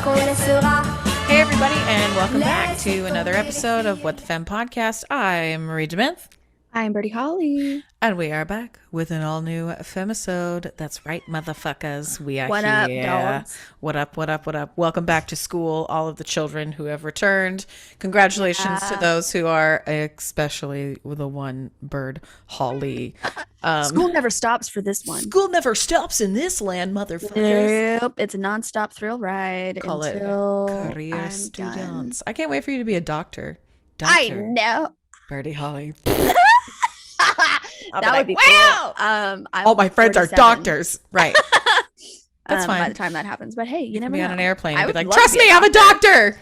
Hey everybody, and welcome back to another episode of What the Femme podcast. I'm Marie Demith. I'm Birdie Holly. And we are back with an all-new Femmeisode. That's right, motherfuckers. We are What here. up, dogs? What up, what up, what up? Welcome back to school, all of the children who have returned. Congratulations to those who are, especially the one Bird Holly. School never stops for this one. School never stops in this land, motherfuckers. Nope, it's a nonstop thrill ride Call until it career I'm students. done. I can't wait for you to be a doctor. I know. Birdie Holly. That would be wow. cool. All my friends 47. are doctors. Right. That's fine. By the time that happens. But hey, you never be know. on an airplane I and be would like, love trust to be me, a I'm a doctor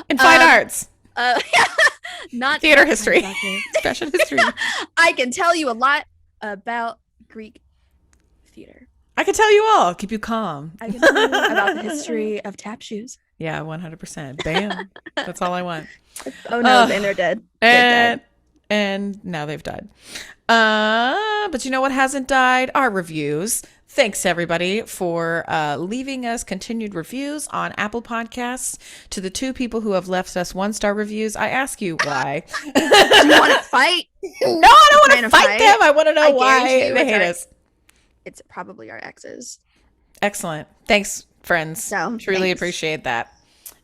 in fine arts. Not Theater history. Fashion history. I can tell you a lot about Greek theater. I can tell you all. Keep you calm. I can tell you about the history of tap shoes. Yeah, 100%. Bam. That's all I want. Oh no, and they're dead. And now they've died. But you know what hasn't died? Our reviews. Thanks everybody for leaving us continued reviews on Apple Podcasts. To the 2 people who have left us 1-star reviews, I ask you why. Do you want to fight? No, I don't want to fight them. I want to know why they hate us. It's probably our exes. Excellent. Thanks, friends. So, Truly thanks. appreciate that.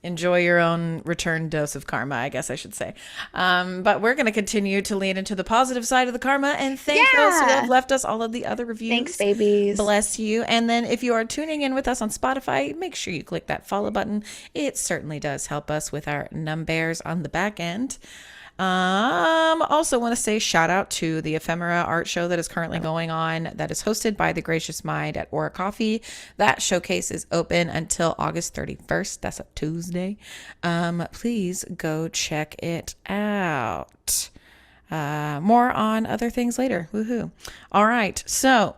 Enjoy your own return dose of karma, I guess I should say. But we're going to continue to lean into the positive side of the karma and thank those who have left us all of the other reviews. Thanks, babies. Bless you. And then if you are tuning in with us on Spotify, make sure you click that follow button. It certainly does help us with our numbers on the back end. Also want to say shout out to the Ephemera art show that is currently going on, that is hosted by the Gracious Mind at Aura Coffee. That showcase is open until August 31st. That's a Tuesday. Please go check it out. More on other things later. Woohoo. All right. So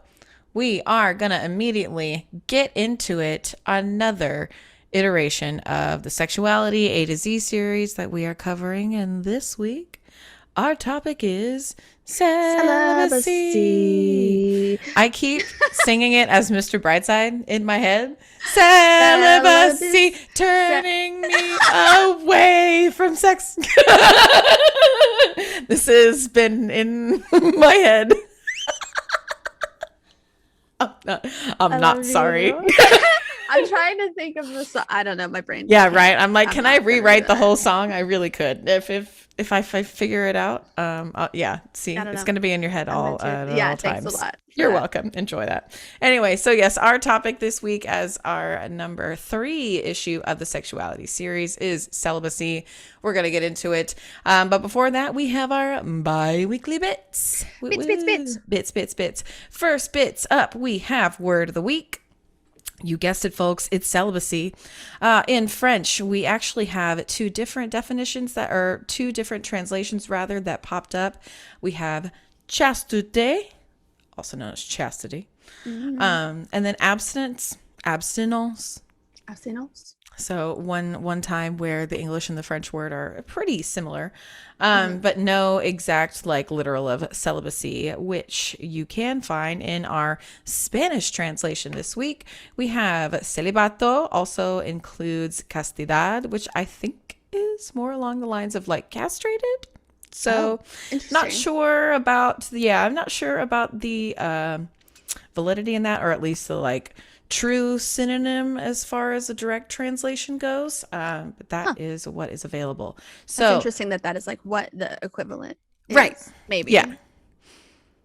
we are going to immediately get into it. Another iteration of the Sexuality A to Z series that we are covering, and this week our topic is celibacy. I keep singing it as Mr. Brightside in my head. Celibacy, turning me away from sex. This has been in my head. I'm not sorry. I'm trying to think of the song. I don't know. My brain. Yeah, right. I'm like, can I rewrite the whole song? I really could. If I figure it out. Yeah. See, it's going to be in your head all times. Thanks a lot. You're welcome. Enjoy that. Anyway, so yes, our topic this week as our number 3 issue of the Sexuality series is celibacy. We're going to get into it. But before that, we have our bi-weekly bits. Bits. First bits up, we have word of the week. You guessed it, folks. It's celibacy. In French, we actually have 2 different definitions that are 2 different translations, rather, that popped up. We have chasteté, also known as chastity, and then abstinence. So one time where the English and the French word are pretty similar, but no exact literal of celibacy, which you can find in our Spanish translation this week. We have celibato, also includes castidad, which I think is more along the lines of castrated. So not sure about I'm not sure about the validity in that, or at least the true synonym as far as a direct translation goes, but that is what is available. So it's interesting that is what the equivalent is, right? Maybe,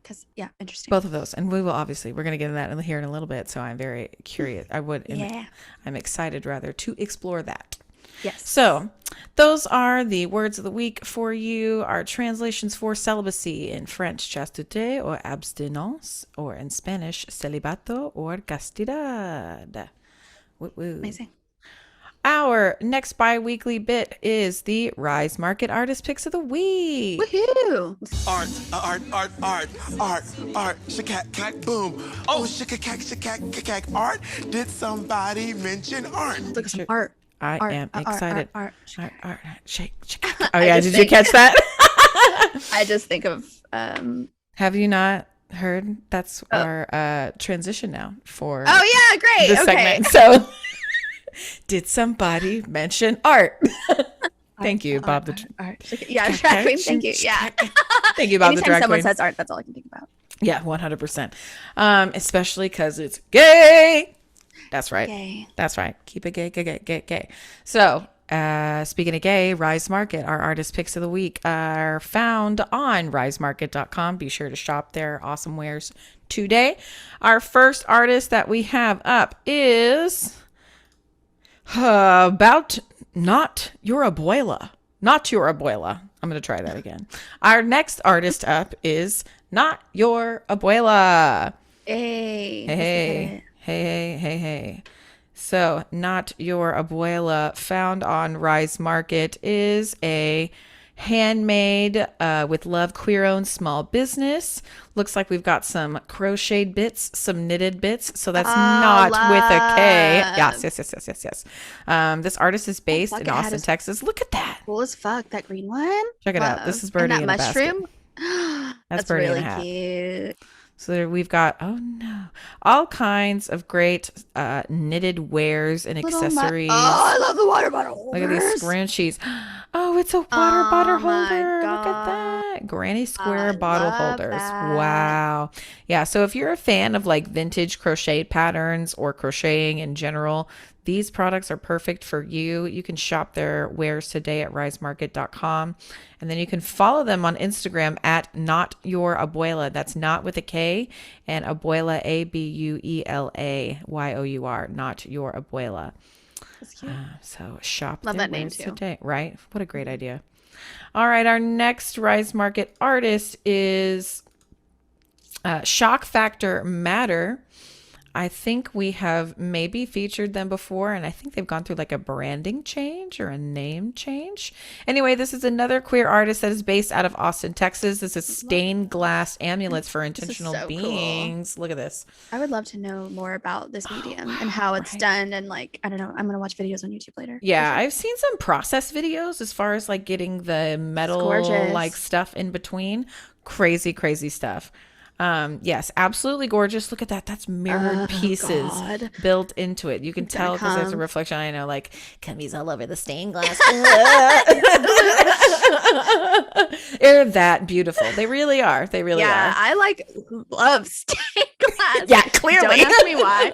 because interesting. Both of those, and we're going to get into that here in a little bit. So I'm very curious. I'm excited rather to explore that. Yes. So those are the words of the week for you. Our translations for celibacy: in French, chasteté or abstinence, or in Spanish, celibato or castidad. Woo-woo. Amazing. Our next bi-weekly bit is the Rise Market Artist Picks of the Week. Woohoo! Art, shakack, boom. Oh, shakack, art. Did somebody mention art? Look at some art. I am excited. Art. Shake. Oh yeah, did you catch that? I just think of Have you not heard? That's our transition now for great. this Okay. segment. So Did somebody mention art? Thank you, Bob the Art. Yeah, drag queen. Thank you. Yeah. Thank you, Bob the Anytime drag someone queen. says art, that's all I can think about. Yeah, 100%. Especially because it's gay. That's right. Gay. That's right. Keep it gay, gay, gay, gay, gay. So, speaking of gay, Rise Market, our artist picks of the week are found on risemarket.com. Be sure to shop their awesome wares today. Our first artist that we have up is about not your abuela. Not your abuela. I'm going to try that again. Our next artist up is Not Your Abuela. Hey. Hey. So, Not Your Abuela, found on Rise Market, is a handmade with love, queer-owned small business. Looks like we've got some crocheted bits, some knitted bits. So that's not with a K. Yes. This artist is based in Austin, Texas. Look at that. Cool as fuck. That green one. Check it out. This is Birdie in a mushroom. That's Birdie really in a hat. Cute. So there we've got, all kinds of great knitted wares and accessories. I love the water bottle holders. Look at these scrunchies. Oh, it's a water bottle holder. Look at that. Granny Square bottle holders. That. Wow. Yeah. So if you're a fan of like vintage crochet patterns or crocheting in general, these products are perfect for you. You can shop their wares today at risemarket.com. And then you can follow them on Instagram at Not Your Abuela. That's not with a K, and Abuela, ABUELAYOUR. Not Your Abuela. That's cute. So shop Love their that name wares too. today. Right? What a great idea. All right. Our next Rise Market artist is Shock Factor Matter. I think we have maybe featured them before, and I think they've gone through like a branding change or a name change. Anyway, this is another queer artist that is based out of Austin, Texas. This is stained glass amulets for intentional so beings. Look at this. I would love to know more about this medium and how it's done. And like, I don't know, I'm going to watch videos on YouTube later. Yeah, I've seen some process videos as far as like getting the metal like stuff in between. Crazy stuff. Yes, absolutely gorgeous. Look at that. That's mirrored pieces built into it. You can tell because there's a reflection. I know, like, cummies all over the stained glass. They're that beautiful. They really are. They really are. Yeah, I like love stained glass. Yeah, clearly. Don't ask me why.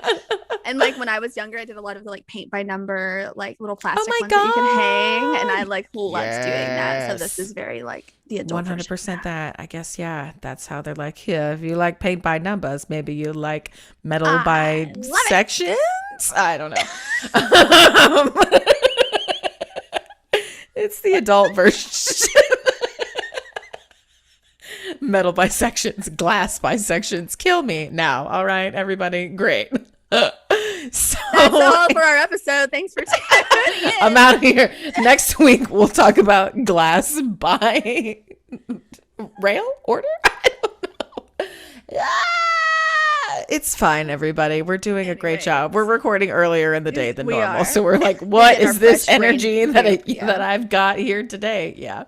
And like when I was younger, I did a lot of the like paint by number, like little plastic ones that you can hang, and I like loved doing that. So this is very like the adult 100% that. I guess, yeah, that's how they're like, yeah, if you like paint by numbers, maybe you like metal by sections. I don't know. It's the adult version. Metal by sections, glass by sections. Kill me now. All right, everybody. Great. So that's all for our episode. Thanks for tuning in. I'm out of here. Next week we'll talk about glass by rail order. I don't know. It's fine, everybody. We're doing a great job. We're recording earlier in the day than normal, so we're like, what is this energy that I've got here today? Yeah.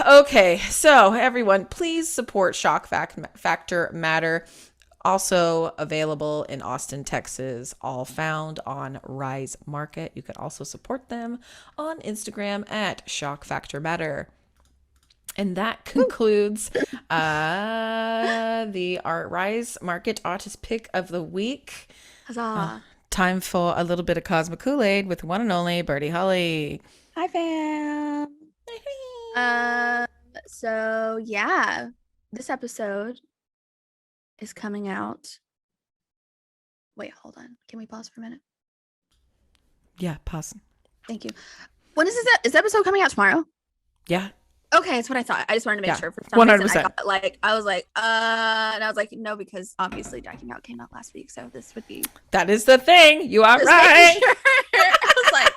Okay, so everyone, please support Shock Factor Matter. Also available in Austin, Texas, all found on Rise Market. You can also support them on Instagram at Shock Factor Matter. And that concludes the Rise Market Artist Pick of the Week. Huzzah. Time for a little bit of Cosmic Kool-Aid with the one and only Birdie Holly. Hi, fam. So yeah, this episode is coming out. Wait, hold on. Can we pause for a minute? Yeah, pause. Thank you. When is this? Is the episode coming out tomorrow? Yeah. Okay, that's what I thought. I just wanted to make sure. For some 100%. reason, I was like, and I was like, no, because obviously Jacking Out came out last week, so this would be. That is the thing. You are Just right. making sure. I was like,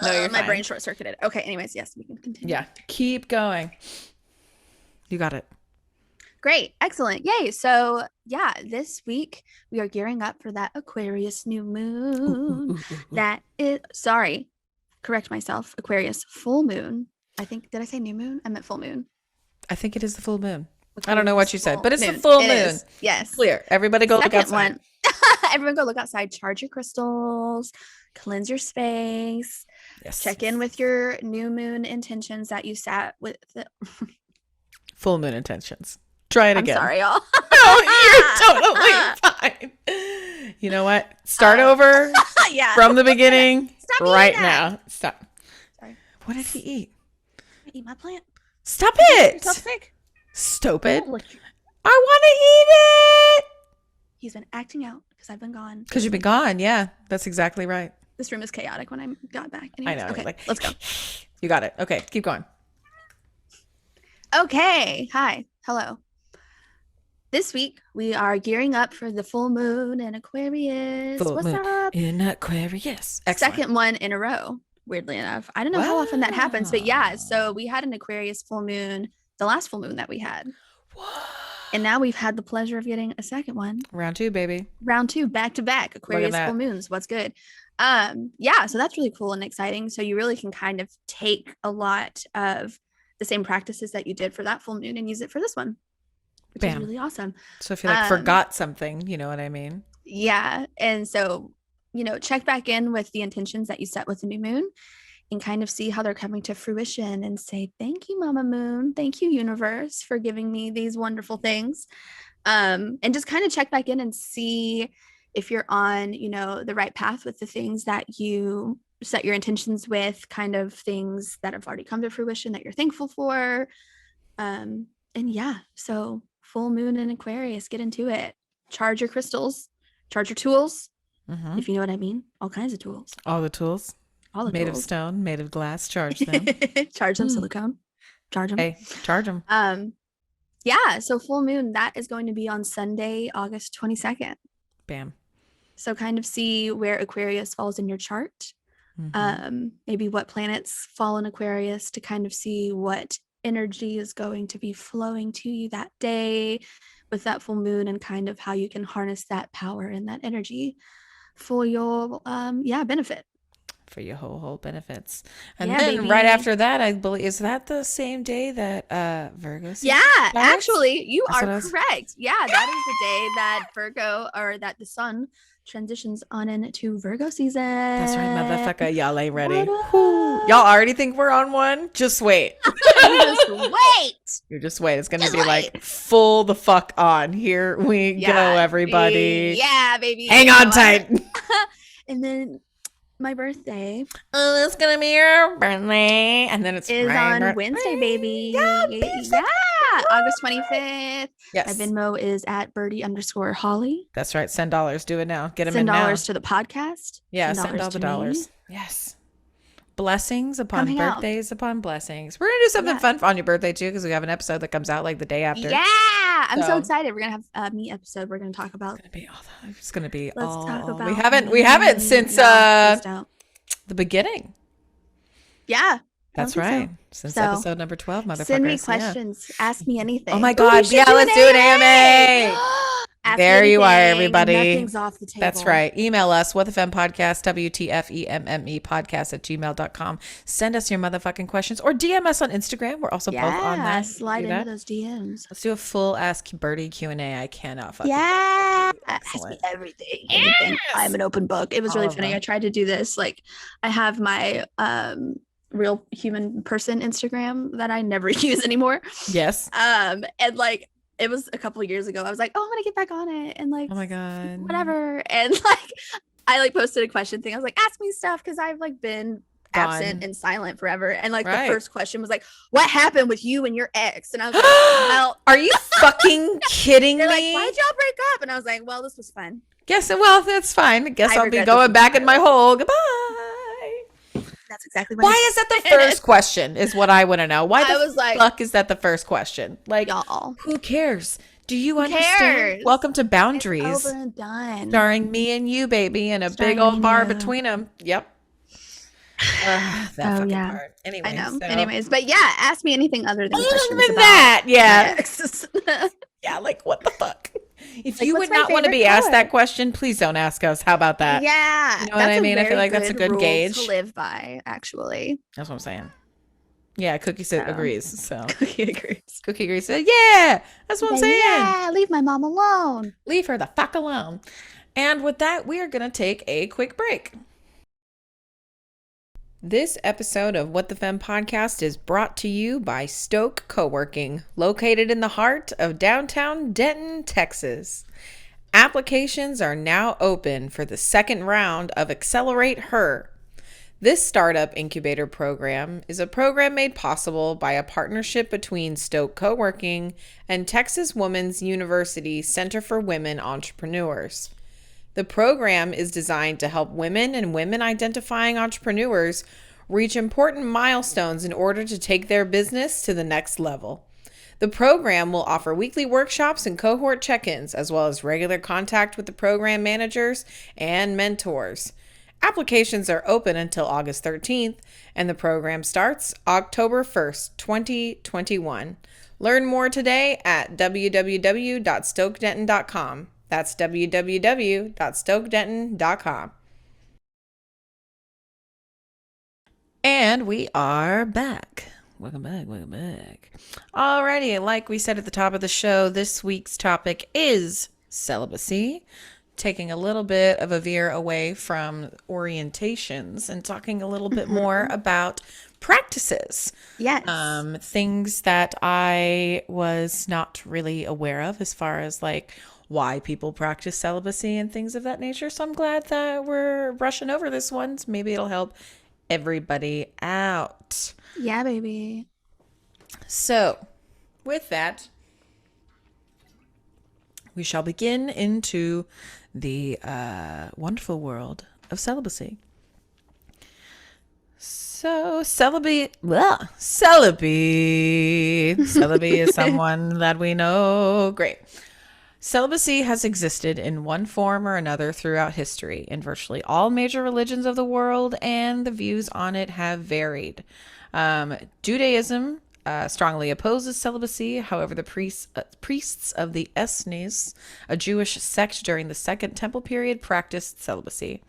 no, you're my fine. brain short circuited. Okay, anyways, yes, we can continue. Yeah, keep going. You got it. Great, excellent, yay! So yeah, this week we are gearing up for that Aquarius new moon. That is, sorry, correct myself. Aquarius full moon. I think, did I say new moon? I meant full moon. I think it is the full moon. Aquarius I don't know what you said, but it's the moon. full It moon. is, yes. Clear. Everybody go look Second outside. one. Everyone go look outside, charge your crystals, cleanse your space, Yes. check in with your new moon intentions that you sat with. Full moon intentions. Try it I'm again. sorry, y'all. No, you're totally fine. You know what? Start over Yeah. from the beginning Stop eating right that. now. Stop. Sorry. What did he eat? I eat my plant. Stop Get it. yourself sick. Stupid. Oh, look. I want to eat it. He's been acting out because I've been gone. Because you've been gone. Yeah, that's exactly right. This room is chaotic when I got back. I Anyways, know. Okay, Like, let's go. You got it. Okay, keep going. Okay. Hi. Hello. This week, we are gearing up for the full moon in Aquarius. Full What's moon up? in Aquarius. Excellent. Second one in a row, weirdly enough. I don't know how often that happens, but yeah. So we had an Aquarius full moon, the last full moon that we had. What? And now we've had the pleasure of getting a second one. Round 2, baby. Round 2, back to back, Aquarius that. full moons. What's good? Yeah, so that's really cool and exciting. So you really can kind of take a lot of the same practices that you did for that full moon and use it for this one, which is Bam. really awesome. So if you forgot something, you know what I mean? Yeah. And so, check back in with the intentions that you set with the new moon and kind of see how they're coming to fruition and say, thank you, Mama Moon. Thank you, universe, for giving me these wonderful things. And just kind of check back in and see if you're on, the right path with the things that you set your intentions with, kind of things that have already come to fruition that you're thankful for. And yeah, so full moon in Aquarius, get into it. Charge your crystals, charge your tools, if you know what I mean. All kinds of tools. All the tools. All the made tools. of stone, made of glass. Charge them. Charge them, silicone. Charge them. Hey, charge them. Yeah, so full moon, that is going to be on Sunday, August 22nd. Bam. So kind of see where Aquarius falls in your chart. Maybe what planets fall in Aquarius to kind of see what energy is going to be flowing to you that day with that full moon, and kind of how you can harness that power and that energy for your benefit. For your whole benefits. And Yeah, then baby. right after that, I believe, is that the same day that Virgo season Yeah, starts? actually, you That's what I are was- correct. Yeah, that is the day that Virgo, or that the sun transitions on into Virgo season. That's right, motherfucker. Y'all ain't ready. What Whew. up? Y'all already think we're on one? Just wait. Just wait. You just wait. It's going to Just be like full the fuck on. Here we go, everybody. Yeah, baby. Hang on tight. And then my birthday Oh, it's going to be your birthday. And then it's is my on birthday. Wednesday, baby. Yeah, bitch, that's August 25th. Yes. My Venmo is at Birdie_Holly. That's right. Send dollars. Do it now. Get them Send in now. dollars to the podcast. Yeah, send all the to me. dollars. Yes. Blessings upon Come hang out. birthdays upon blessings. We're going to do something fun on your birthday too, because we have an episode that comes out like the day after. Yeah, I'm so So- excited. We're gonna have a me episode. We're gonna talk about. It's going to be Let's all. talk about. We haven't since No, please don't. the beginning. That's Yeah, I don't think right. so. Since So, episode number 12, motherfuckers. Send me Yeah. questions. Ask me anything. Oh my Ooh, God. we should Yeah, do let's an do an AMA. Ask me There you are, anything. everybody. Nothing's off the table. That's right. Email us, WTFemmepodcast, WTFEMME podcast @gmail.com. Send us your motherfucking questions, or DM us on Instagram. We're also both on Yeah, that. slide Do into that. those DMs. Let's do a full Ask Birdie Q&A. I cannot fucking Yeah, ask me Excellent. everything. Anything. I'm an open book. It was All really of funny. them. I tried to do this. Like, I have my real human person Instagram that I never use anymore. Yes. And like, it was a couple of years ago. I was like, oh, I'm gonna get back on it, and like, Oh my God. whatever. And like, I like posted a question thing. I was like, ask me stuff, because I've like been absent and silent forever. And like Right. the first question was like, what happened with you and your ex? And I was like, well, Are you fucking kidding they're like, me? why'd y'all break up? And I was like, well, this was fun. Guess well, that's fine. Guess I I'll be regret going this back in my entirely. hole. Goodbye. That's exactly what Why is that the first question? Is what I want to know. Why I the was like, fuck is that the first question? Like, y'all? who cares? Do you Who understand? cares? Welcome to It's Boundaries, over and done. starring me and you, baby, and a Starring big old me bar and you. between them. Yep. That fucking yeah. part. Anyway, I know. so- Anyways, but yeah, ask me anything other than Other questions than about that, yeah, my exes. yeah. Like, what the fuck? If Like, you what's would my not want to favorite be asked that color? question, please don't ask us. How about that? Yeah, You know what I mean? I feel very like that's a good rule gauge. to live by. Actually, That's what I'm saying. Yeah, Cookie So. agrees. So Cookie agrees. Cookie agrees. Said, yeah, that's what I'm saying. Yeah, leave my mom alone. Leave her the fuck alone. And with that, we are going to take a quick break. This episode of What the Femme podcast is brought to you by Stoke Co-working, located in the heart of downtown Denton, Texas. Applications are now open for the second round of Accelerate Her. This startup incubator program is a program made possible by a partnership between Stoke Co-working and Texas Women's University Center for Women Entrepreneurs. The program is designed to help women and women-identifying entrepreneurs reach important milestones in order to take their business to the next level. The program will offer weekly workshops and cohort check-ins, as well as regular contact with the program managers and mentors. Applications are open until August 13th, and the program starts October 1st, 2021. Learn more today at www.stokedenton.com. That's www.stokedenton.com. And we are back. Welcome back. Alrighty, like we said at the top of the show, this week's topic is celibacy. Taking a little bit of a veer away from orientations and talking a little bit more about practices. Yes. Things that I was not really aware of as far as like why people practice celibacy and things of that nature. So I'm glad that we're brushing over this one. So maybe it'll help everybody out. Yeah, baby. So with that, we shall begin into the wonderful world of celibacy. So celibate is someone that we know. Great. Celibacy has existed in one form or another throughout history in virtually all major religions of the world, and the views on it have varied. Judaism strongly opposes celibacy. However, the priests of the Essenes, a Jewish sect during the Second Temple period, practiced celibacy.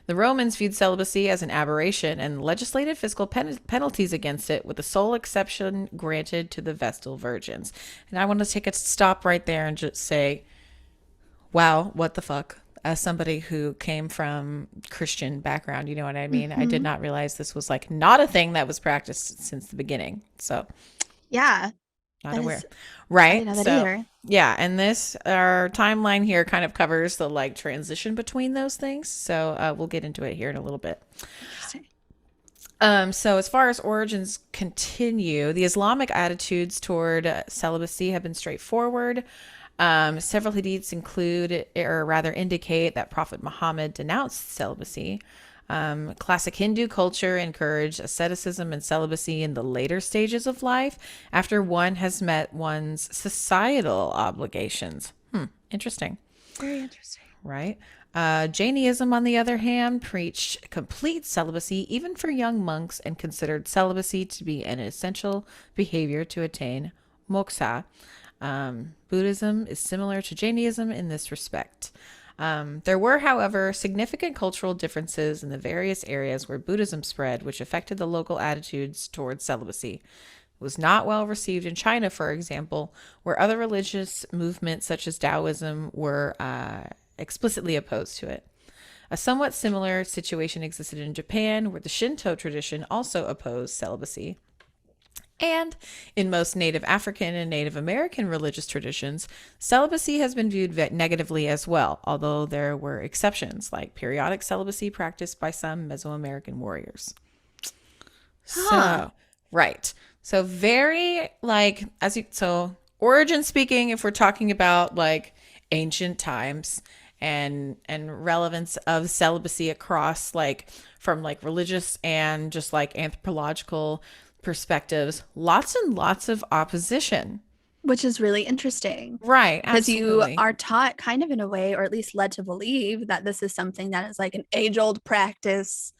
The Romans viewed celibacy as an aberration and legislated fiscal penalties against it, with the sole exception granted to the Vestal virgins. And I want to take a stop right there and just say, wow, what the fuck? As somebody who came from Christian background, you know what I mean? I did not realize this was like not a thing that was practiced since the beginning. So yeah, not aware. Right. I didn't know that either. Yeah. And our timeline here kind of covers the like transition between those things. So we'll get into it here in a little bit. Interesting. So as far as origins continue, the Islamic attitudes toward celibacy have been straightforward. Several hadiths include, or rather indicate, that Prophet Muhammad denounced celibacy. Classic Hindu culture encouraged asceticism and celibacy in the later stages of life after one has met one's societal obligations. Interesting. Very interesting. Right? Jainism, on the other hand, preached complete celibacy even for young monks and considered celibacy to be an essential behavior to attain moksha. Buddhism is similar to Jainism in this respect. There were, however, significant cultural differences in the various areas where Buddhism spread, which affected the local attitudes towards celibacy. It was not well received in China, for example, where other religious movements such as Taoism were explicitly opposed to it. A somewhat similar situation existed in Japan, where the Shinto tradition also opposed celibacy. And in most Native African and Native American religious traditions, celibacy has been viewed negatively as well, although there were exceptions, like periodic celibacy practiced by some Mesoamerican warriors. So, right. So very like, so origin speaking, if we're talking about like ancient times and relevance of celibacy across like from like religious and just like anthropological perspectives, lots and lots of opposition, which is really interesting, right? Because you are taught kind of in a way, or at least led to believe, that this is something that is like an age-old practice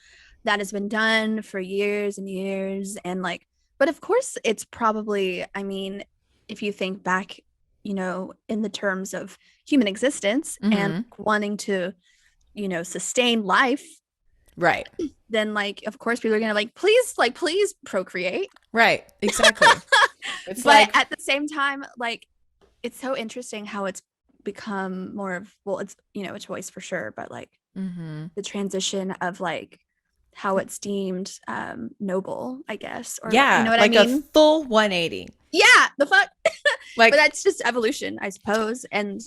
that has been done for years and years, and like, but of course it's probably, I mean, if you think back, you know, in the terms of human existence and wanting to, you know, sustain life, right, then like of course people are gonna please procreate, right? Exactly. It's but like, at the same time, like, it's so interesting how it's become more of, well, it's, a choice for sure, but like Mm-hmm. the transition of like how it's deemed noble, I guess, or you Yeah, know what I like a mean? full 180. Yeah, the fuck. But Like, that's just evolution, I suppose. And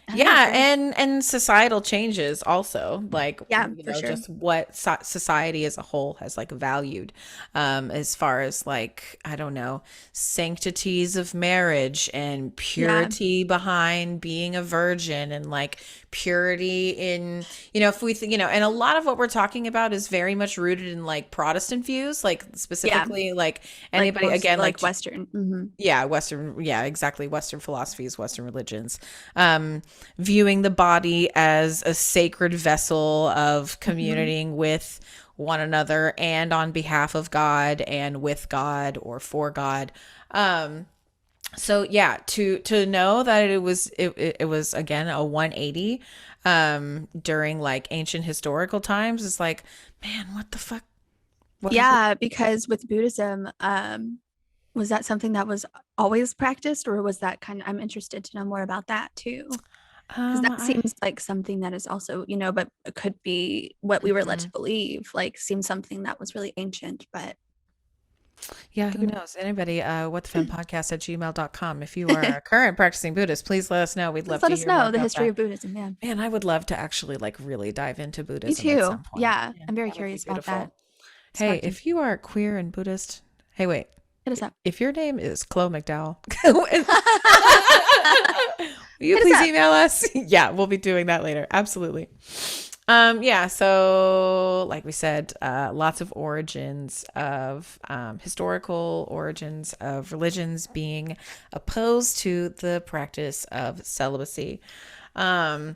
I don't know, it's yeah, very, and societal changes also, like, yeah, for sure. just what society as a whole has like valued, as far as like, I don't know, sanctities of marriage and Yeah, purity behind being a virgin, and like purity in, if we and a lot of what we're talking about is very much rooted in like Protestant views, like yeah, specifically like like anybody, most again, like like Western. yeah, Western, yeah, exactly, Western philosophies, Western religions, viewing the body as a sacred vessel of communing with one another and on behalf of God and with God or for God. So yeah, to know that it was again a 180 during like ancient historical times is like, man, what the fuck? What have we Yeah, because with Buddhism, was that something that was always practiced, or was that kind of, I'm interested to know more about that too. Because that I seems like something that is also, but it could be what we were led mhm. to believe, like seems something that was really ancient, but Yeah, who knows? Anybody, whatthefempodcast@gmail.com. If you are a current practicing Buddhist, please let us know. We'd just love let to us hear more know the about history that. of Buddhism. Yeah. Man, I would love to actually like really dive into Me Buddhism at too. some point. Yeah. Yeah, I'm very that would be curious about that. beautiful. Hey, Sparked in. if you are queer and Buddhist, hey, wait. Hit us up. If your name is Chloe McDowell, will you Hit us please up. email us? Yeah, we'll be doing that later. Absolutely. Yeah, so like we said, lots of origins of historical origins of religions being opposed to the practice of celibacy. Um,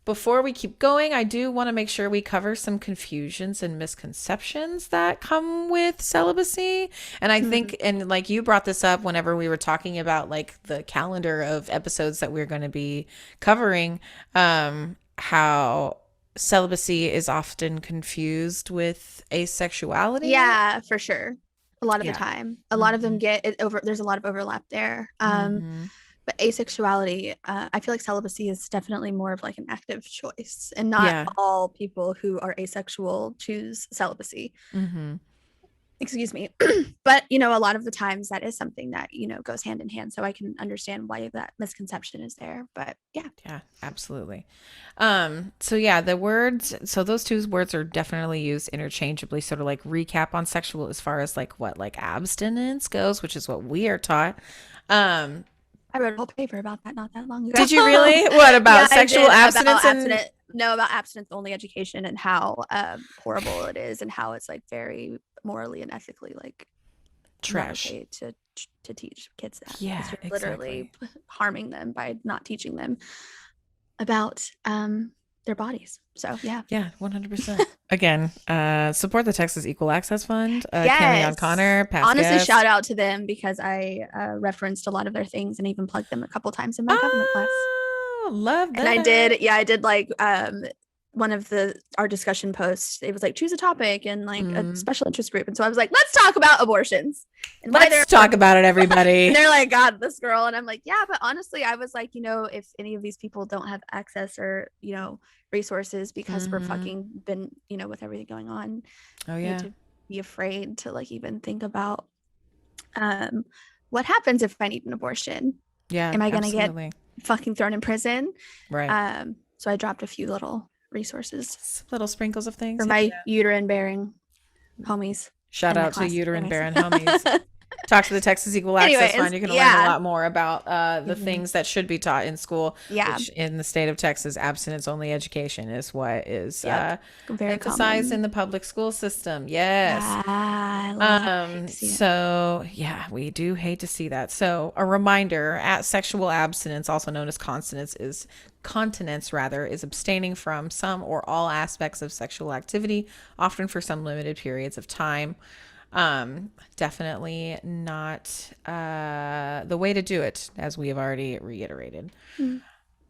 Before we keep going, I do want to make sure we cover some confusions and misconceptions that come with celibacy. And I think, and like you brought this up whenever we were talking about like the calendar of episodes that we're going to be covering, how celibacy is often confused with asexuality. Yeah, for sure. A lot of the Yeah. time. A lot of them Hmm. get it over, there's a lot of overlap there. Hmm. But asexuality, I feel like celibacy is definitely more of like an active choice, and not Yeah. all people who are asexual choose celibacy. Hmm. Excuse me. But, a lot of the times that is something that, goes hand in hand. So I can understand why that misconception is there. But yeah. Yeah, absolutely. So yeah, the words, so those two words are definitely used interchangeably, sort of like recap on sexual as far as like what like abstinence goes, which is what we are taught. Um, I wrote a whole paper about that not that long ago. did you really? What Yeah, about I sexual did, abstinence and about abstinence only education, and how horrible it is, and how it's like very morally and ethically like not trash? okay to teach kids that, Yeah, because you're literally exactly. harming them by not teaching them about their bodies. So yeah. Yeah, 100%. Again, support the Texas Equal Access Fund. Carry on Yes. Connor, past Honestly, guest. shout out to them, because I referenced a lot of their things and even plugged them a couple times in my covenant class. Oh, love And I that. did, yeah, I did like one of our discussion posts. It was like choose a topic and like a special interest group. And so I was like, let's talk about abortions and why they're Let's talk about it, and everybody. they're like, God, this girl. And I'm like, yeah, but honestly, I was like, if any of these people don't have access or, resources, because we're fucking been, with everything going on, Oh, need yeah. to be afraid to like even think about what happens if I need an abortion. Yeah, Am I gonna get absolutely. fucking thrown in prison? Right. So I dropped a few little resources Some little sprinkles of things. for Yeah. my uterine bearing homies. Shout in my out to class. uterine Anyways. barren homies. Talk to the Texas Equal Access Anyways, Fund. You can learn a yeah. lot more about the things that should be taught in school, Yeah. which in the state of Texas, abstinence only education is what is Yep. Very emphasized common. in the public school system. Yes. I hate to see it. So yeah, we do hate to see that. So a reminder, at sexual abstinence, also known as continence rather, is abstaining from some or all aspects of sexual activity, often for some limited periods of time. Definitely not the way to do it, as we have already reiterated.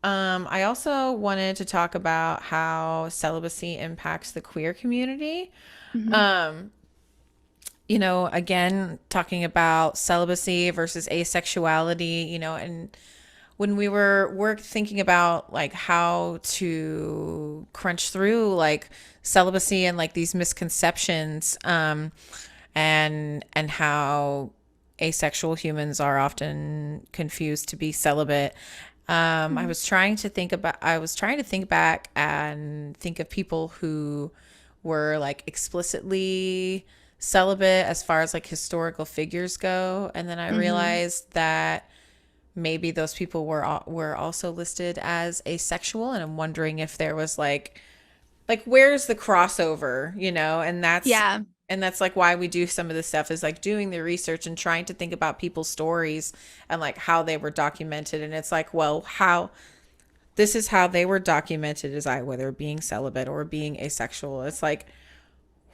I also wanted to talk about how celibacy impacts the queer community. Again, talking about celibacy versus asexuality, and when we were thinking about like how to crunch through like celibacy and like these misconceptions, and how asexual humans are often confused to be celibate. I was trying to think back and think of people who were like explicitly celibate as far as like historical figures go, and then I realized that maybe those people were also listed as asexual, and I'm wondering if there was like where's the crossover, and Yeah. that's like why we do some of this stuff, is like doing the research and trying to think about people's stories and like how they were documented. And it's like, well, how this is how they were documented, as whether being celibate or being asexual. It's like,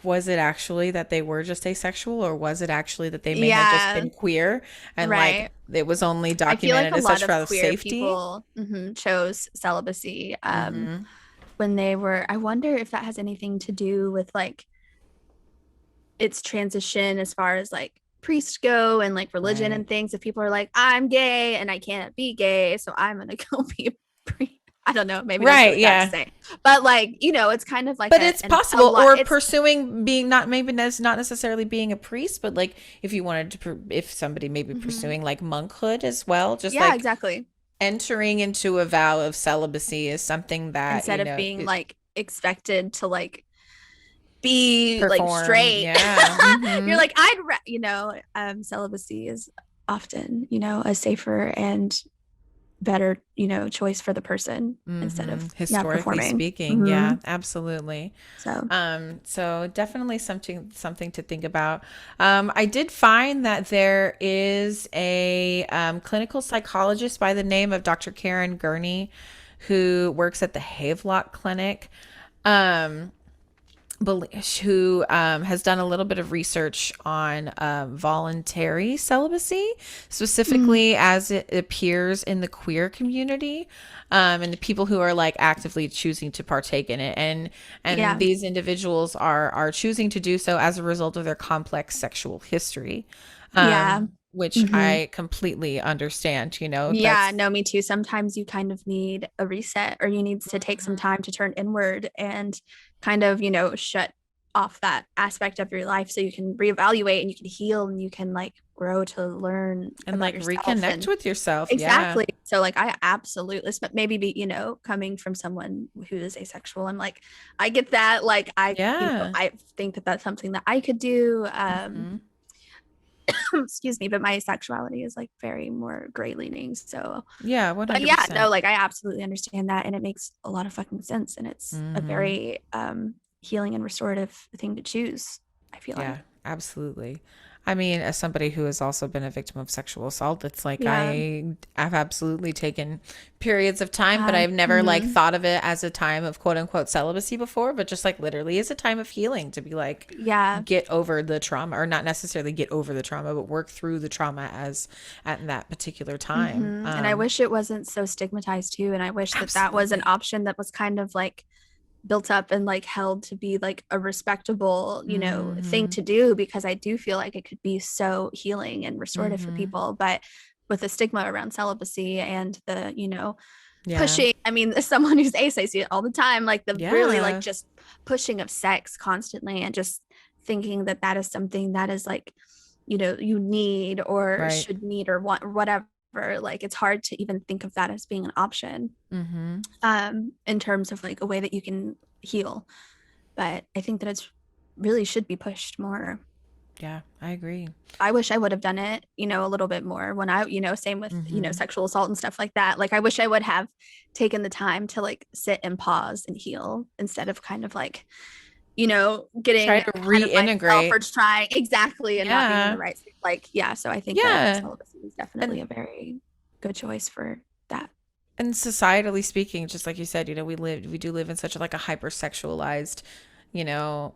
was it actually that they were just asexual, or was it actually that they may have just Yeah. been queer and Right. like it was only I feel like documented a as lot such for of queer safety? people chose celibacy when they were. I wonder if that has anything to do with like its transition as far as like priests go and like religion and things. If people are like, I'm gay and I can't be gay, so I'm gonna go be a priest. I don't know, maybe that's really bad to say, but like, it's kind of like But it's possible, lot, or it's, pursuing being not necessarily being a priest, but like if you wanted to, if somebody maybe pursuing like monkhood as well, just yeah, like exactly. entering into a vow of celibacy is something that Instead of being like expected to like be like perform. straight. Yeah. You're like, celibacy is often, a safer and better, choice for the person instead of historically performing. speaking. Yeah, absolutely. So so definitely something to think about. I did find that there is a clinical psychologist by the name of Dr. Karen Gurney, who works at the Havelock Clinic, who has done a little bit of research on voluntary celibacy, specifically as it appears in the queer community, and the people who are like actively choosing to partake in it, and these individuals are choosing to do so as a result of their complex sexual history, which I completely understand. Yeah, no, me too. Sometimes you kind of need a reset, or you need to take some time to turn inward and kind of, shut off that aspect of your life so you can reevaluate and you can heal and you can like grow to learn and like reconnect with yourself. Exactly. Yeah. So like I absolutely, maybe be, coming from someone who is asexual, I'm like, I get that. Like I think that that's something that I could do. Excuse me, but my sexuality is like very more gray leaning. So yeah, 100%. But yeah, no, like I absolutely understand that, and it makes a lot of fucking sense, and it's a very healing and restorative thing to choose, I feel like. Absolutely. I mean, as somebody who has also been a victim of sexual assault, it's like I've absolutely taken periods of time, but I've never like thought of it as a time of quote unquote celibacy before, but just like literally as a time of healing, to be like, get over the trauma, or not necessarily get over the trauma, but work through the trauma at that particular time. And I wish it wasn't so stigmatized too. And I wish that was an option that was kind of like built up and like held to be like a respectable, thing to do, because I do feel like it could be so healing and restorative for people. But with the stigma around celibacy and the, pushing, I mean, as someone who's ace, I see it all the time, like the really like just pushing of sex constantly, and just thinking that that is something that is like, you need or should need or want or whatever. Like it's hard to even think of that as being an option in terms of like a way that you can heal. But I think that it's really should be pushed more. Yeah, I agree. I wish I would have done it, a little bit more when I, same with, sexual assault and stuff like that. Like I wish I would have taken the time to like sit and pause and heal, instead of kind of like, getting try to reintegrate, or trying exactly and not being in the right space. Like, so I think that celibacy is definitely a very good choice for that. And societally speaking, just like you said, we do live in such a hypersexualized,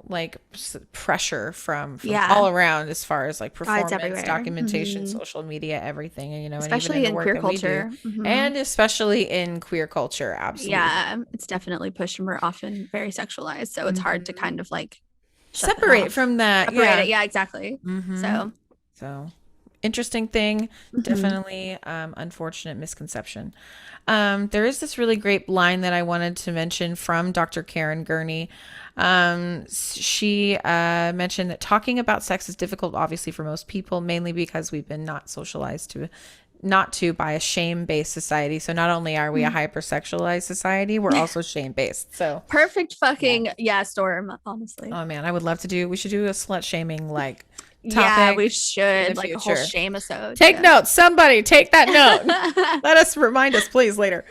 like pressure from all around, as far as like performance, documentation, social media, everything, especially and even in queer culture, and especially in queer culture. Absolutely. Yeah, it's definitely pushed, and we're often very sexualized, so it's hard to kind of like separate from that. Separate it. Yeah, exactly. So interesting thing. Definitely unfortunate misconception. There is this really great line that I wanted to mention from Dr. Karen Gurney. She mentioned that talking about sex is difficult, obviously, for most people, mainly because we've been not socialized to not to by a shame-based society. So not only are we a hypersexualized society, we're also shame-based. So Perfect fucking Storm, honestly. oh man, we should do a slut shaming like Yeah, topic we in should the like a whole future. Femmeisode. Take notes, somebody take that note. Let us remind us, please, later.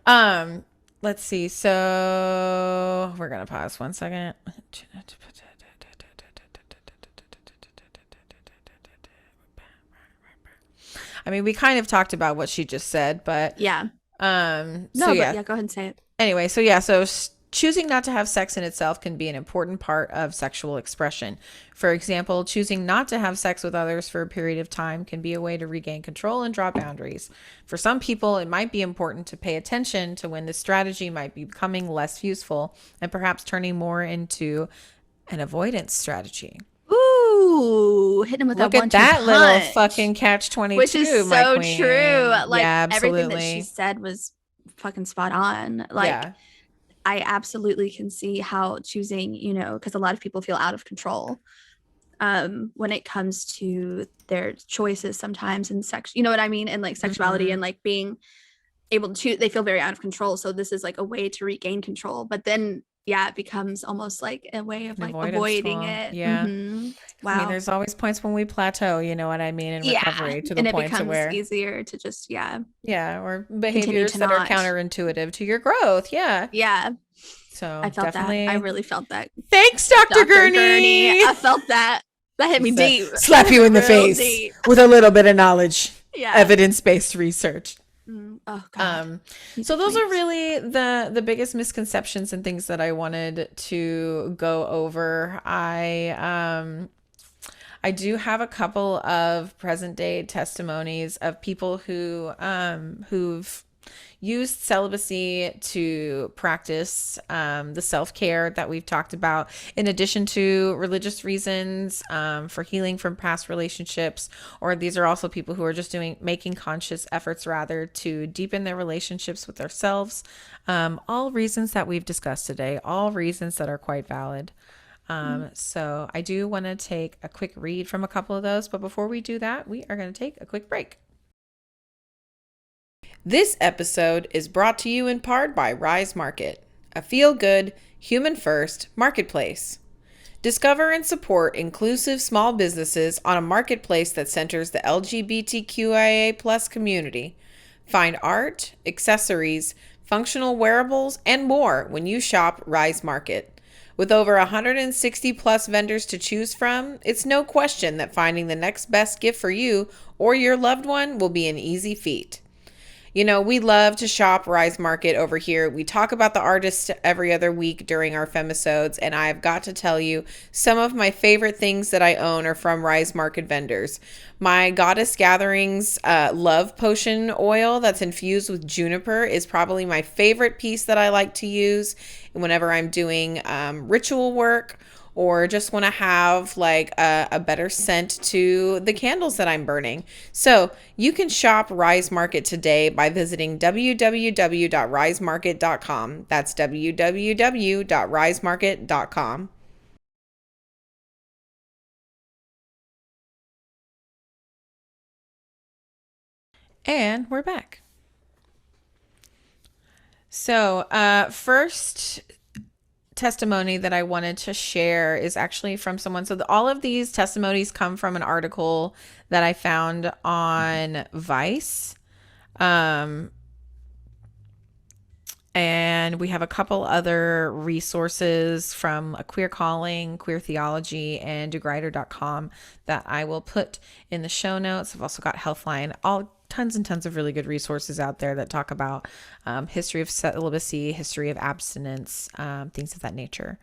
Let's see. So we're gonna pause 1 second. I mean, we kind of talked about what she just said, but Yeah. so No, yeah. but yeah, go ahead and say it. Anyway, so yeah, so choosing not to have sex in itself can be an important part of sexual expression. For example, choosing not to have sex with others for a period of time can be a way to regain control and draw boundaries. For some people, it might be important to pay attention to when this strategy might be becoming less useful and perhaps turning more into an avoidance strategy. Ooh, hitting him with Look that at that little punch, fucking catch-22, which is my so queen. true. Like Yeah, everything that absolutely. she said was fucking spot on. Like Yeah. I absolutely can see how choosing, because a lot of people feel out of control when it comes to their choices sometimes in sex, you know what I mean? And like sexuality and like being able to, they feel very out of control. So this is like a way to regain control. But then, yeah, it becomes almost like a way of like Avoidance avoiding tool. it. Yeah. Wow. I mean, there's always points when we plateau, you know what I mean, in recovery to the and it point to becomes where easier to just, or behaviors to that are not. counterintuitive to your growth. Yeah. Yeah. So I felt definitely. that. I really felt that. Thanks, Dr. Gurney. I felt that. That hit me deep. Slap you in the Real face deep. with a little bit of knowledge. Yeah. Evidence-based research. Oh God. So those are really the biggest misconceptions and things that I wanted to go over. I do have a couple of present day testimonies of people who've used celibacy to practice the self-care that we've talked about, in addition to religious reasons, for healing from past relationships, or these are also people who are just making conscious efforts rather to deepen their relationships with themselves. All reasons that we've discussed today, all reasons that are quite valid. So I do want to take a quick read from a couple of those, but before we do that, we are going to take a quick break. This episode is brought to you in part by Rise Market, a feel-good, human-first marketplace. Discover and support inclusive small businesses on a marketplace that centers the LGBTQIA+ community. Find art, accessories, functional wearables, and more when you shop Rise Market. With over 160 plus vendors to choose from, it's no question that finding the next best gift for you or your loved one will be an easy feat. You know, we love to shop Rise Market over here. We talk about the artists every other week during our Femmesodes, and I've got to tell you, some of my favorite things that I own are from Rise Market vendors. My Goddess Gatherings Love Potion oil that's infused with juniper is probably my favorite piece that I like to use whenever I'm doing ritual work, or just want to have like a better scent to the candles that I'm burning. So you can shop Rise Market today by visiting www.risemarket.com. That's www.risemarket.com. And we're back. So first testimony that I wanted to share is actually from someone. So all of these testimonies come from an article that I found on Vice. And we have a couple other resources from A Queer Calling, Queer Theology, and degrider.com that I will put in the show notes. I've also got Healthline, tons and tons of really good resources out there that talk about history of celibacy, history of abstinence, things of that nature.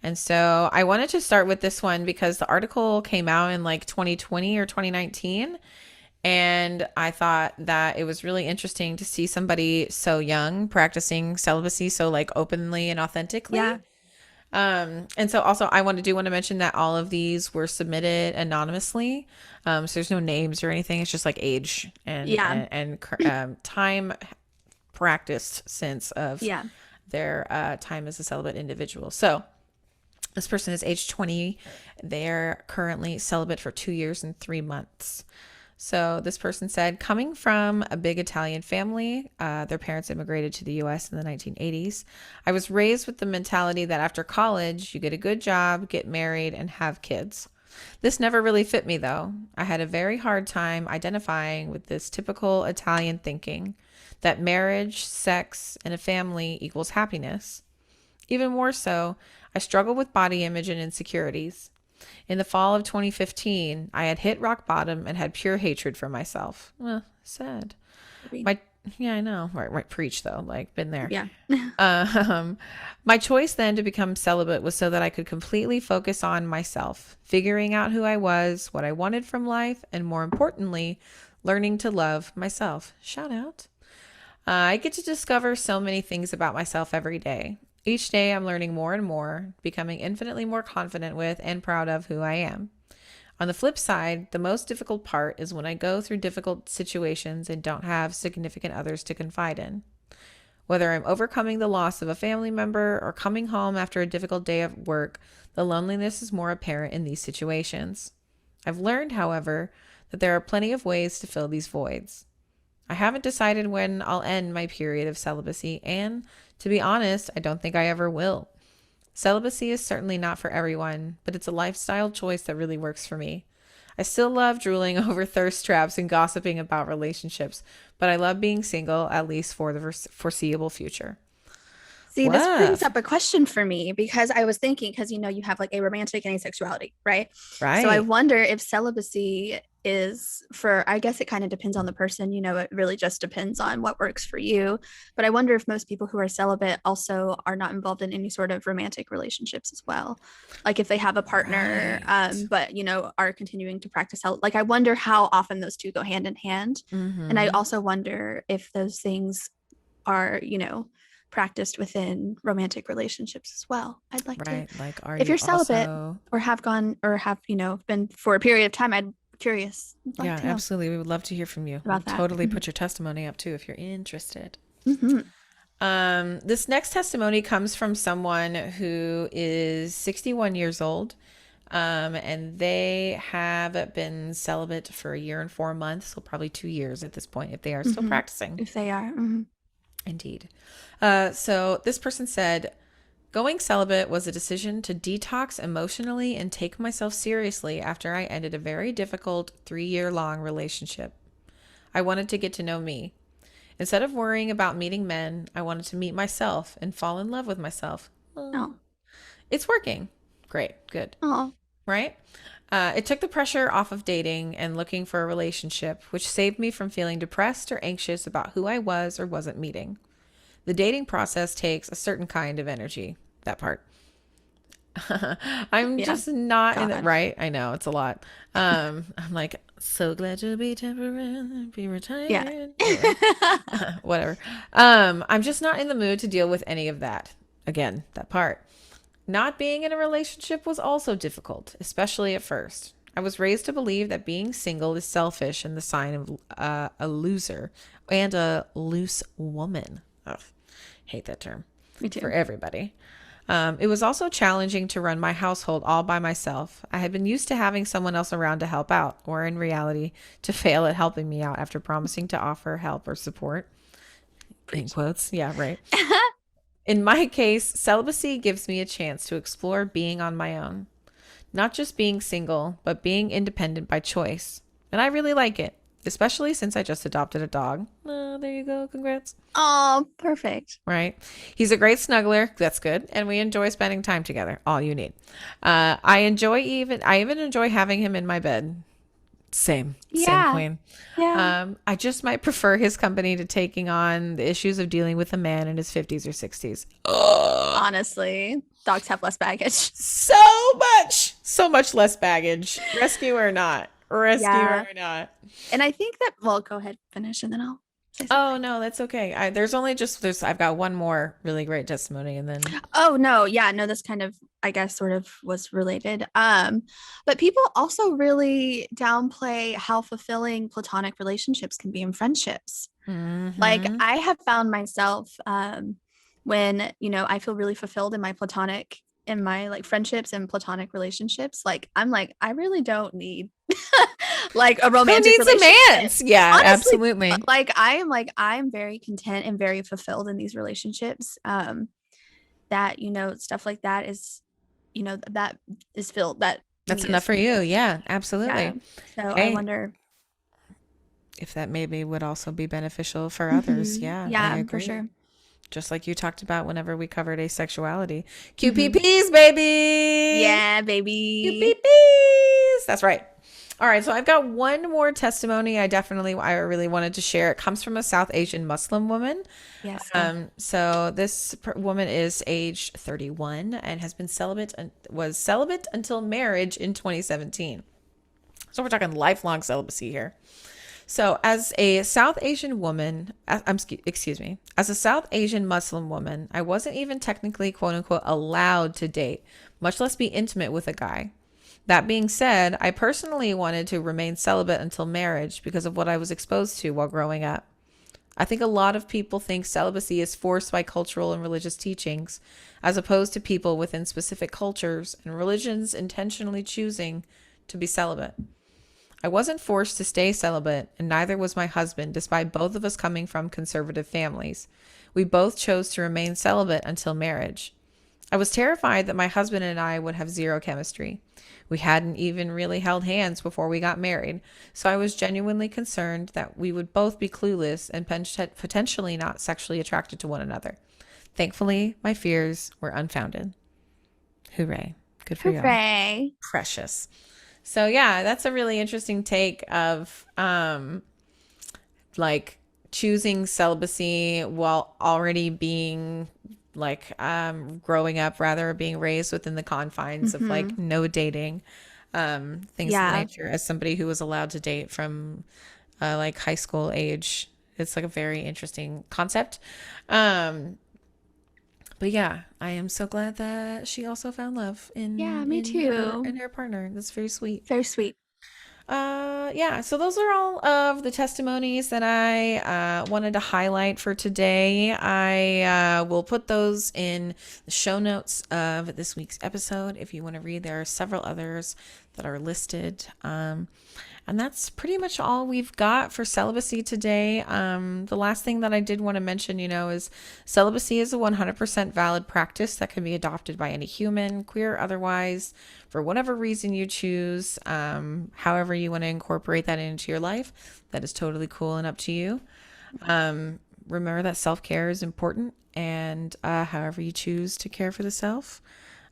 And so I wanted to start with this one because the article came out in like 2020 or 2019. And I thought that it was really interesting to see somebody so young practicing celibacy so like openly and authentically. Yeah. And so also I want to mention that all of these were submitted anonymously. So there's no names or anything. It's just like age and Yeah. time practiced since of Yeah. their time as a celibate individual. So this person is age 20. They're currently celibate for 2 years and 3 months. So this person said, coming from a big Italian family, their parents immigrated to the US in the 1980s. I was raised with the mentality that after college, you get a good job, get married, and have kids. This never really fit me, though. I had a very hard time identifying with this typical Italian thinking that marriage, sex, and a family equals happiness. Even more so, I struggled with body image and insecurities. In the fall of 2015, I had hit rock bottom and had pure hatred for myself. Sad. Yeah, I know. Right. Preach though. Like, been there. Yeah. My choice then to become celibate was so that I could completely focus on myself, figuring out who I was, what I wanted from life, and more importantly, learning to love myself. Shout out. I get to discover so many things about myself every day. Each day I'm learning more and more, becoming infinitely more confident with and proud of who I am. On the flip side, the most difficult part is when I go through difficult situations and don't have significant others to confide in. Whether I'm overcoming the loss of a family member or coming home after a difficult day of work, the loneliness is more apparent in these situations. I've learned, however, that there are plenty of ways to fill these voids. I haven't decided when I'll end my period of celibacy, and to be honest, I don't think I ever will. Celibacy is certainly not for everyone, but it's a lifestyle choice that really works for me. I still love drooling over thirst traps and gossiping about relationships, but I love being single, at least for the foreseeable future. See, this brings up a question for me because I was thinking, because you have like a romantic and asexuality, right? Right. So I wonder if celibacy is for, I guess it kind of depends on the person, it really just depends on what works for you. But I wonder if most people who are celibate also are not involved in any sort of romantic relationships as well. Like if they have a partner, but, are continuing to practice like I wonder how often those two go hand in hand. Mm-hmm. And I also wonder if those things are, practiced within romantic relationships as well. I'd like to, like, if you're celibate or have gone or have, been for a period of time, I'd curious. Yeah, absolutely. We would love to hear from you. About that. Totally put your testimony up too if you're interested. Mm-hmm. This next testimony comes from someone who is 61 years old. And they have been celibate for 1 year and 4 months, so probably 2 years at this point if they are still practicing. If they are. Mm-hmm. Indeed. So this person said, going celibate was a decision to detox emotionally and take myself seriously after I ended a very difficult 3-year-long relationship. I wanted to get to know me. Instead of worrying about meeting men, I wanted to meet myself and fall in love with myself. Oh. It's working. Great. Good. Oh. Right? It took the pressure off of dating and looking for a relationship, which saved me from feeling depressed or anxious about who I was or wasn't meeting. The dating process takes a certain kind of energy. That part. I'm just not in it. Right? I know it's a lot. I'm like, so glad to be temporary, be retired. Yeah. Whatever. I'm just not in the mood to deal with any of that. Again, that part. Not being in a relationship was also difficult, especially at first. I was raised to believe that being single is selfish and the sign of a loser and a loose woman. Ugh, hate that term. Me too. For everybody. It was also challenging to run my household all by myself. I had been used to having someone else around to help out, or in reality, to fail at helping me out after promising to offer help or support. In quotes. Yeah, right. In my case, celibacy gives me a chance to explore being on my own. Not just being single, but being independent by choice. And I really like it, especially since I just adopted a dog. Oh, there you go. Congrats. Oh, perfect. Right. He's a great snuggler. That's good. And we enjoy spending time together. All you need. I even enjoy having him in my bed. Same queen. Yeah. I just might prefer his company to taking on the issues of dealing with a man in his 50s or 60s. Honestly, dogs have less baggage. So much less baggage. Rescue or not. And I think that, well, go ahead, finish and then I'll say something. Oh no, that's okay. I've got one more really great testimony, and then Oh no, yeah, no, this kind of, I guess, sort of was related. But people also really downplay how fulfilling platonic relationships can be in friendships. Like Mhm. I have found myself when, I feel really fulfilled in my like friendships and platonic relationships. Like I'm like, I really don't need like a Who romantic needs a relationship. man's? Yeah, Honestly, absolutely. I'm very content and very fulfilled in these relationships. That, stuff like that is, that is filled, that That's need enough is for you. fulfilled. Yeah, Yeah. absolutely. So I Hey, wonder. if that maybe would also be beneficial for others. Yeah, I Yeah, for agree. sure. Just like you talked about whenever we covered asexuality. Mhm. QPPs, baby. Yeah, baby. QPPs. That's right. All right, so I've got one more testimony I really wanted to share. It comes from a South Asian Muslim woman. Yes. Yeah. So this woman is aged 31 and has been was celibate until marriage in 2017. So we're talking lifelong celibacy here. So, as a South Asian woman, as a South Asian Muslim woman, I wasn't even technically, quote unquote, allowed to date, much less be intimate with a guy. That being said, I personally wanted to remain celibate until marriage because of what I was exposed to while growing up. I think a lot of people think celibacy is forced by cultural and religious teachings, as opposed to people within specific cultures and religions intentionally choosing to be celibate. I wasn't forced to stay celibate, and neither was my husband, despite both of us coming from conservative families. We both chose to remain celibate until marriage. I was terrified that my husband and I would have zero chemistry. We hadn't even really held hands before we got married, so I was genuinely concerned that we would both be clueless and potentially not sexually attracted to one another. Thankfully, my fears were unfounded. Hooray. Good for y'all. Hooray. Precious. So yeah, that's a really interesting take of like choosing celibacy while already being like growing up, rather being raised within the confines of like no dating, things of that nature. As somebody who was allowed to date from like high school age, it's like a very interesting concept. But yeah, I am so glad that she also found love in me too. in her partner. That's very sweet. Very sweet. Yeah, so those are all of the testimonies that I wanted to highlight for today. I will put those in the show notes of this week's episode if you want to read. There are several others that are listed. And that's pretty much all we've got for celibacy today. The last thing that I did want to mention, is celibacy is a 100% valid practice that can be adopted by any human, queer or otherwise, for whatever reason you choose. However you want to incorporate that into your life, that is totally cool and up to you. Remember that self-care is important, and however you choose to care for the self,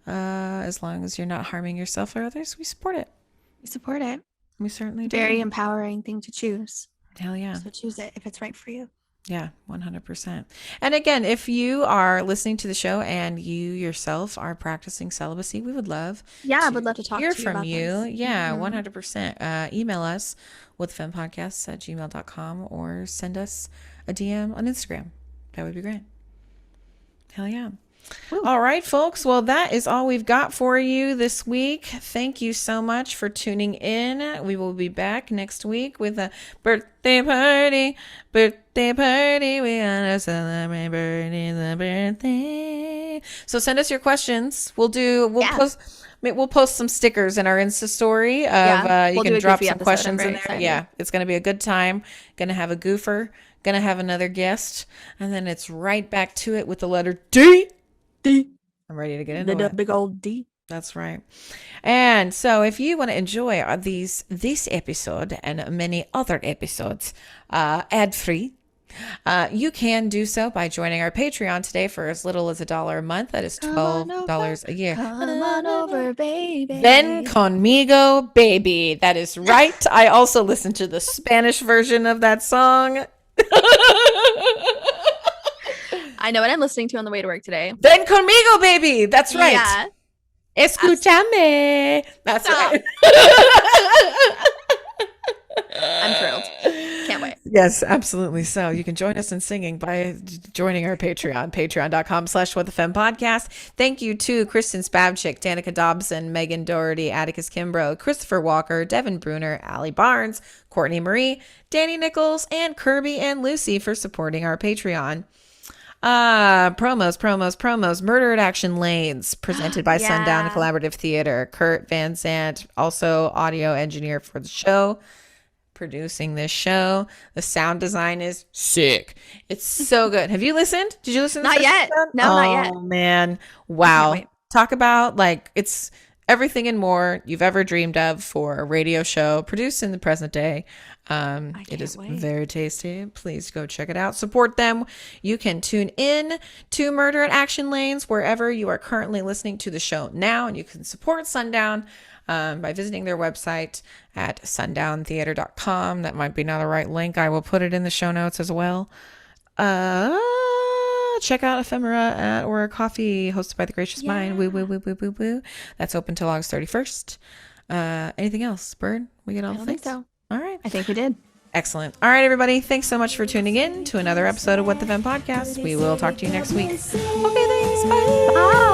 as long as you're not harming yourself or others, we support it. We support it. We certainly do. Very empowering thing to choose. Hell yeah. So choose it if it's right for you. Yeah, 100%. And again, if you are listening to the show and you yourself are practicing celibacy, we would love I would love to talk to you from about you. this. Yeah, 100%. Email us with fempodcasts@gmail.com or send us a DM on Instagram. That would be great. Hell yeah. Woo. All right, folks. Well, that is all we've got for you this week. Thank you so much for tuning in. We will be back next week with a birthday party. Birthday party. We gotta celebrate Birdie's birthday. So send us your questions. We'll post some stickers in our Insta story of you can drop some questions in there. Excited. Yeah, it's gonna be a good time. Gonna have a goofer. Gonna have another guest, and then it's right back to it with the letter D. I'm ready to get into the it. big old D. That's right. And so if you want to enjoy this episode and many other episodes ad-free, you can do so by joining our Patreon today for as little as $1 a month. That is $12 a year. Come on over, baby. Ven conmigo, baby. That is right. I also listened to the Spanish version of that song. I know what I'm listening to on the way to work today. Ven conmigo, baby. That's right. Yeah. Escúchame. That's right. I'm thrilled. Can't wait. Yes, absolutely. So you can join us in singing by joining our Patreon, patreon.com/whatthefempodcast. Thank you to Kristen Spavchik, Danica Dobson, Megan Doherty, Atticus Kimbrough, Christopher Walker, Devin Bruner, Allie Barnes, Courtney Marie, Danny Nichols, and Kirby and Lucy for supporting our Patreon. Promos. Murder at Action Lanes, presented by Sundown Collaborative Theater. Kurt Van Zandt, also audio engineer for the show, producing this show. The sound design is sick. It's so good. Have you listened? Did you listen to Not yet. No, not yet. Oh man. Can't Wow. wait. Talk about like it's everything and more you've ever dreamed of for a radio show produced in the present day. It is very tasty. Please go check it out. Support them. You can tune in to Murder at Action Lanes wherever you are currently listening to the show now, and you can support Sundown by visiting their website at sundowntheater.com. That might be not the right link. I will put it in the show notes as well. Check out Ephemera or Coffee, hosted by The Gracious Mind. Woo. That's open till August 31st. Anything else, Bird? We get all the things? I think so. All right. I think we did. Excellent. All right, everybody. Thanks so much for tuning in to another episode of What the Femme Podcast. We will talk to you next week. Okay, thanks. Bye. Bye.